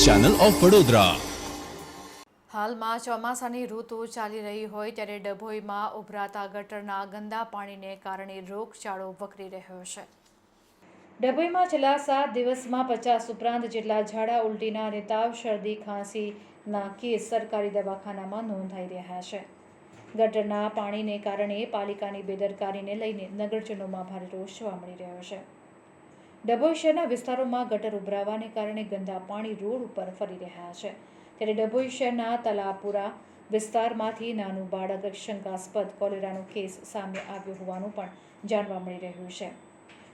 Channel of Vadodara. હાલમાં ચોમાસાની ઋતુ ચાલી રહી હોય ત્યારે ડભોઈમાં ઉભરાતા ગટરના ગંદા પાણીને કારણે રોગચાળો વકરી રહ્યો છે। ડભોઈમાં છેલ્લા 7 દિવસમાં 50 ઉપરાંત જેટલા ઝાડા ઉલટીના અને તાવ શરદી ખાંસીના કેસ સરકારી દવાખાનામાં નોંધાઈ રહ્યા છે। ગટરના પાણીને કારણે પાલિકાની બેદરકારીને લઈને નગરજનોમાં ભારે રોષ જોવા મળી રહ્યો છે। ડભોઈ શહેરના વિસ્તારોમાં ગટર ઉભરાવાને કારણે ગંદા પાણી રોડ ઉપર ફરી રહ્યા છે। ત્યારે ડભોઈ શહેરના તલાપુરા વિસ્તારમાંથી નાનું બાળક શંકાસ્પદ કોલેરાનો કેસ સામે આવ્યો હોવાનું પણ જાણવા મળી રહ્યું છે।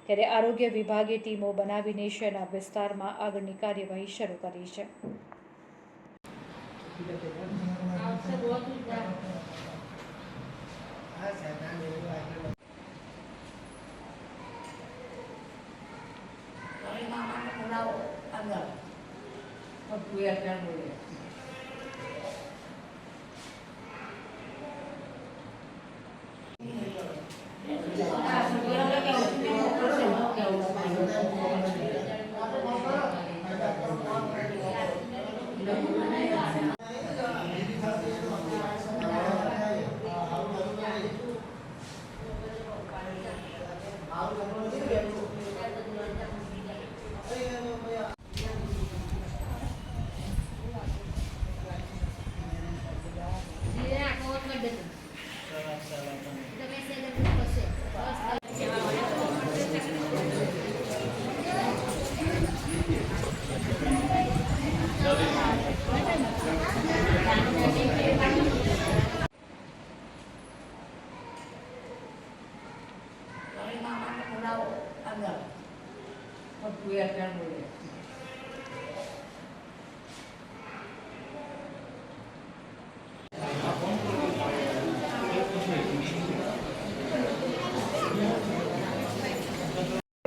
ત્યારે આરોગ્ય વિભાગે ટીમો બનાવીને શહેરના વિસ્તારમાં આગળની કાર્યવાહી શરૂ કરી છે।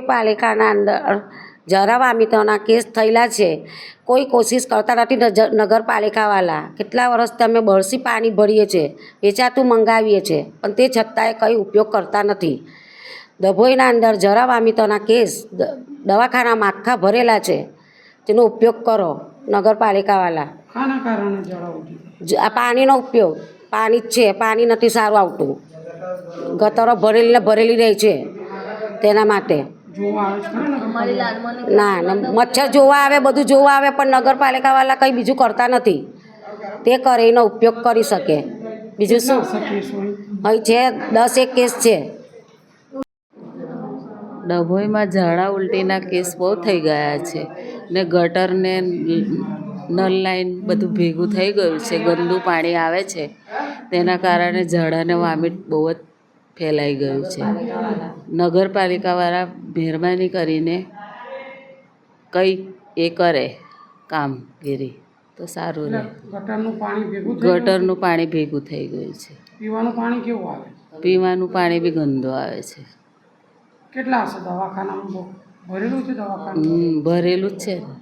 પાલિકાના અંદર જરા વામિતોના કેસ થયેલા છે। કોઈ કોશિશ કરતા નથી નગરપાલિકાવાળા। કેટલા વર્ષથી અમે બરસી પાણી ભરીએ છીએ, વેચાતું મંગાવીએ છીએ, પણ તે છતાંય કંઈ ઉપયોગ કરતા નથી। ડભોઈના અંદર જરા વામિતોના કેસ દવાખાનામાં આખા ભરેલા છે, તેનો ઉપયોગ કરો નગરપાલિકાવાળા। આ પાણીનો ઉપયોગ પાણી જ છે, પાણી નથી સારું આવતું, ગટરો ભરેલી રહી છે, તેના માટે ના મચ્છર જોવા આવે, બધું જોવા આવે, પણ નગરપાલિકાવાળા કંઈ બીજું કરતા નથી। તે કરે એનો ઉપયોગ કરી શકે, બીજું શું? અહીં છે 10 કેસ છે। ડભોઈમાં ઝાડા ઉલટીના કેસ બહુ થઈ ગયા છે ને ગટરને નળ લાઈન બધું ભેગું થઈ ગયું છે, ગંદુ પાણી આવે છે, તેના કારણે ઝાડાને વામિટ બહુ જ ફેલાઈ ગયું છે। નગરપાલિકાવાળા મહેરબાની કરીને કંઈ એ કરે કામગીરી તો સારું રહે। ગટરનું પાણી ભેગું થઈ ગયું છે, પીવાનું પાણી કેવું આવે? પીવાનું પાણી બી ગંદુ આવે છે। કેટલા હશે દવાખાનામાં? ભરેલું છે દવાખાનું? ભરેલું જ છે ને।